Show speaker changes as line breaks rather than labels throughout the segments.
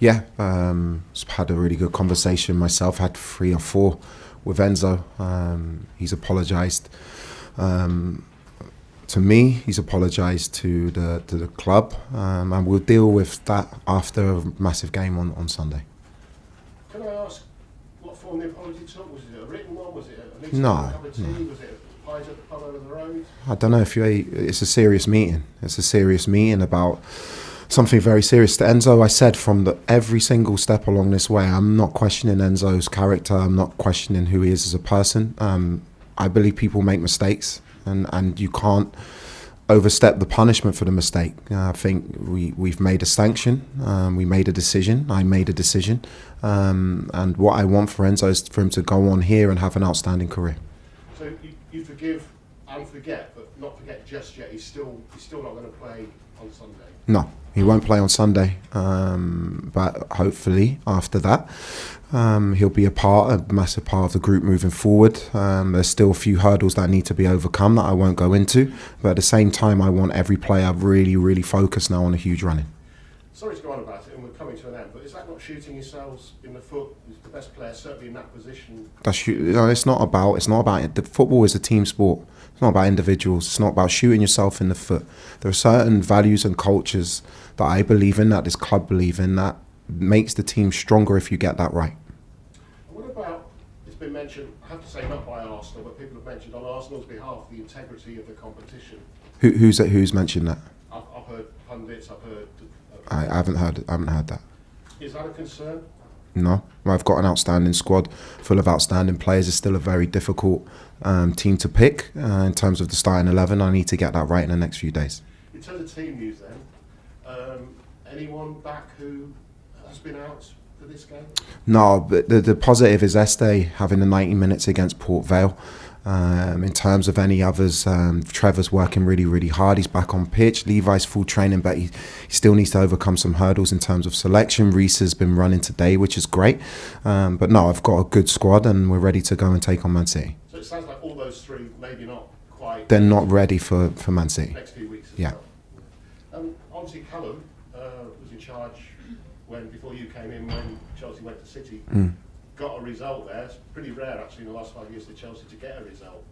Yeah, had a really good conversation myself. Had 3 or 4 with Enzo. He's apologised to me. He's apologised to the club, and we'll deal with that after a massive game on Sunday.
Can I ask what form the apology took? Was it a written one? Was it a meeting?
No.
Was it pies at the pub over the road?
I don't know if it's a serious meeting. It's a serious meeting about something very serious. To Enzo, I said from every single step along this way, I'm not questioning Enzo's character. I'm not questioning who he is as a person. I believe people make mistakes, and you can't overstep the punishment for the mistake. I think we've made a sanction. We made a decision. I made a decision. And what I want for Enzo is for him to go on here and have an outstanding career.
So you forgive and forget, but not forget just yet. He's still not going to play on Sunday.
No, he won't play on Sunday. But hopefully after that, he'll be a massive part of the group moving forward. There's still a few hurdles that need to be overcome that I won't go into. But at the same time, I want every player really, really focused now on a huge running.
Sorry to go on about it, and we're coming to an end, but is that not shooting yourselves in the foot? Is the best player certainly in that position?
It's not about it. The football is a team sport. It's not about individuals. It's not about shooting yourself in the foot. There are certain values and cultures that I believe in, that this club believe in, that makes the team stronger if you get that right.
What about, it's been mentioned, I have to say not by Arsenal, but people have mentioned on Arsenal's behalf the integrity of the competition.
Who's mentioned that?
I've heard pundits, I've heard...
I haven't heard that.
Is that a concern?
No, I've got an outstanding squad full of outstanding players. It's still a very difficult team to pick in terms of the starting 11. I need to get that right in the next few days.
In terms of team news then, anyone back who has been out for this game?
No, but the positive is Este having the 90 minutes against Port Vale. In terms of any others, Trevor's working really, really hard. He's back on pitch. Levi's full training, but he still needs to overcome some hurdles in terms of selection. Reece has been running today, which is great. But no, I've got a good squad and we're ready to go and take on Man City.
So it sounds like all those 3 maybe not quite...
They're not ready for Man City.
Next few weeks as
yeah.
well. Obviously Callum was in charge before you came in when Chelsea went to City. Got a result there. It's pretty rare actually in the last 5 years for Chelsea to get a result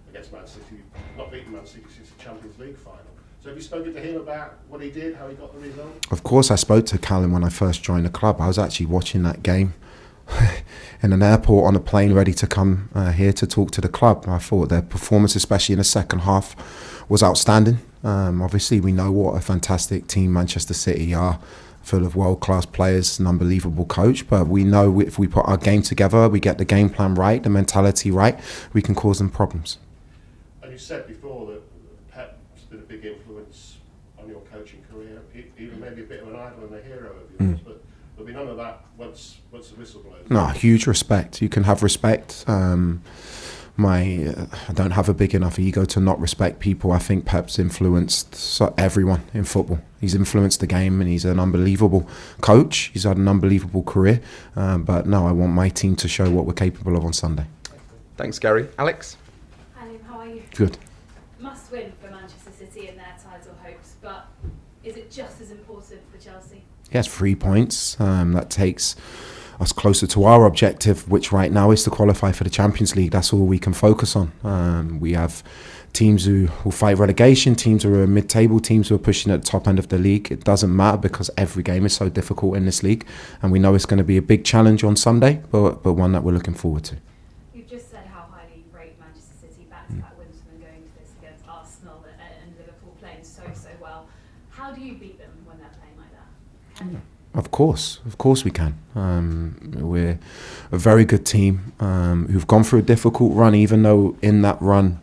against Man City, not beating Man City since the Champions League final. So have you spoken to him about what he did, how he got the result?
Of course, I spoke to Callum when I first joined the club. I was actually watching that game in an airport on a plane ready to come here to talk to the club. I thought their performance, especially in the second half, was outstanding. Obviously, we know what a fantastic team Manchester City are, full of world-class players, an unbelievable coach, but we know if we put our game together, we get the game plan right, the mentality right, we can cause them problems.
And you said before that Pep's been a big influence on your coaching career, even maybe a bit of an idol and a hero of yours, but there'll be none of that once the whistle blows. No,
huge respect. You can have respect. I don't have a big enough ego to not respect people. I think Pep's influenced everyone in football. He's influenced the game and he's an unbelievable coach. He's had an unbelievable career. But no, I want my team to show what we're capable of on Sunday.
Thanks, Gary. Alex?
Hi, Liam, how are you?
Good.
Must win for Manchester City in their title hopes, but is it just as important for Chelsea?
Yes, 3 points. That takes us closer to our objective, which right now is to qualify for the Champions League. That's all we can focus on. We have teams who will fight relegation, teams who are mid-table, teams who are pushing at the top end of the league. It doesn't matter because every game is so difficult in this league, and we know it's going to be a big challenge on Sunday, but one that we're looking forward to.
You've just said how highly you rate Manchester City, back-to-back wins and going to this against Arsenal and Liverpool playing so well. How do you beat them when they're playing like that? Can you?
Of course we can. We're a very good team who've gone through a difficult run, even though in that run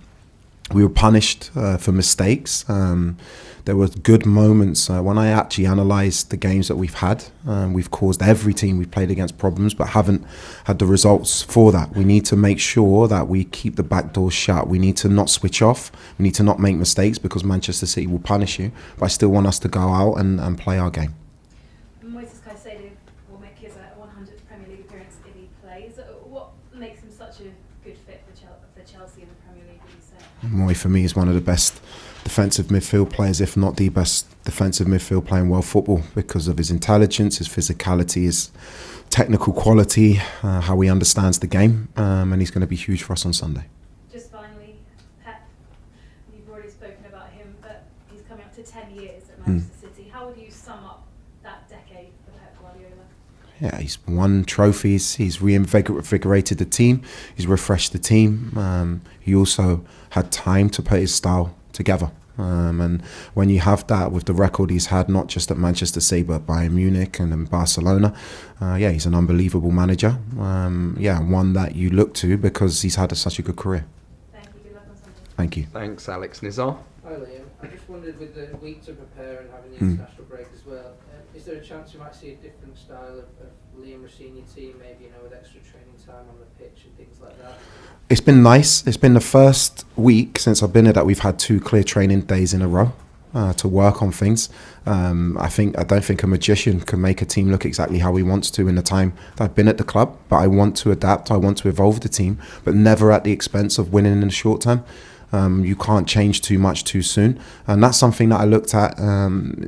we were punished for mistakes. There were good moments when I actually analysed the games that we've had. We've caused every team we've played against problems, but haven't had the results for that. We need to make sure that we keep the back doors shut. We need to not switch off. We need to not make mistakes because Manchester City will punish you. But I still want us to go out and play our game.
Moises Caicedo will make his 100th Premier League appearance if he plays. What makes him such a good fit for Chelsea in the Premier League, would you say?
Moy, for me, is one of the best defensive midfield players, if not the best defensive midfield player in world football, because of his intelligence, his physicality, his technical quality, how he understands the game, and he's going to be huge for us on Sunday.
Just finally, Pep, you've already spoken about him, but he's coming up to 10 years at Manchester City. How would you sum up that decade for Pep Guardiola?
Yeah, he's won trophies, he's reinvigorated the team, he's refreshed the team. He also had time to put his style together. And when you have that with the record he's had, not just at Manchester City, but Bayern Munich and in Barcelona, he's an unbelievable manager. One that you look to because he's had such a good career.
Thank you. Good luck on Sunday.
Thank you.
Thanks, Alex. Nizar?
Hi Liam, I just wondered with the week to prepare and having the international break as well, is there a chance you might see a different style of Liam Rosenior team, maybe with extra training time on the pitch and things like that?
It's been nice. It's been the first week since I've been here that we've had 2 clear training days in a row to work on things. I don't think a magician can make a team look exactly how he wants to in the time that I've been at the club, but I want to adapt, I want to evolve the team, but never at the expense of winning in the short term. You can't change too much too soon, and that's something that I looked at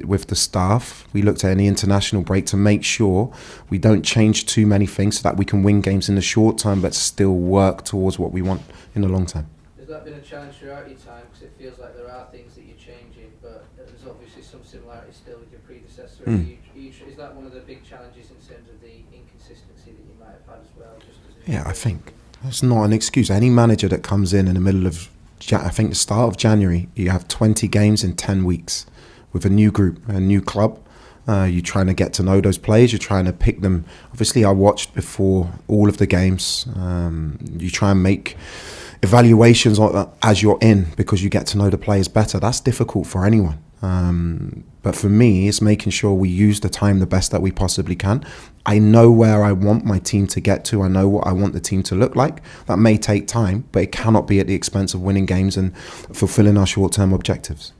with the staff. We looked at any international break to make sure we don't change too many things so that we can win games in the short term but still work towards what we want in the long term.
Has that been a challenge throughout your time? Because it feels like there are things that you're changing, but there's obviously some similarities still with your predecessor. Is that one of the big challenges in terms of the inconsistency that you might have had as well?
I think that's not an excuse. Any manager that comes in the middle of I think the start of January, you have 20 games in 10 weeks with a new group, a new club. You're trying to get to know those players. You're trying to pick them. Obviously, I watched before all of the games. You try and make evaluations as you're in because you get to know the players better. That's difficult for anyone. But for me, it's making sure we use the time the best that we possibly can. I know where I want my team to get to. I know what I want the team to look like. That may take time, but it cannot be at the expense of winning games and fulfilling our short-term objectives.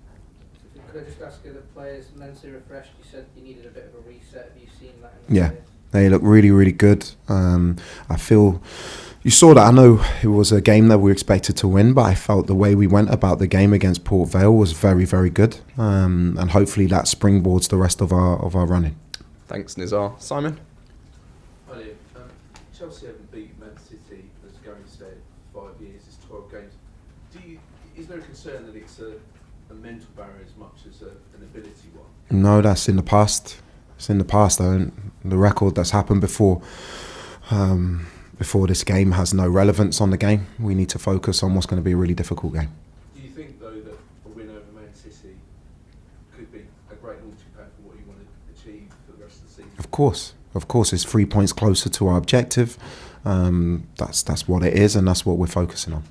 Could I just ask you, the players mentally refreshed? You said you needed a bit of a reset. Have you seen that?
Yeah, they look really, really good. I feel... You saw that. I know it was a game that we expected to win, but I felt the way we went about the game against Port Vale was very, very good. And hopefully that springboards the rest of our running.
Thanks, Nizar. Simon?
Hi Liam. Chelsea haven't beat Man City, as Gary said, 5 years. It's 12 games. Is there a concern that it's a mental barrier as much as an ability one?
No, that's in the past. It's in the past. The record that's happened before this game has no relevance on the game. We need to focus on what's going to be a really difficult game.
Do you think, though, that a win over Man City could be a great launching pad for what you want to achieve for the rest of the season? Of course, it's 3 points closer to our objective. That's what it is, and that's what we're focusing on.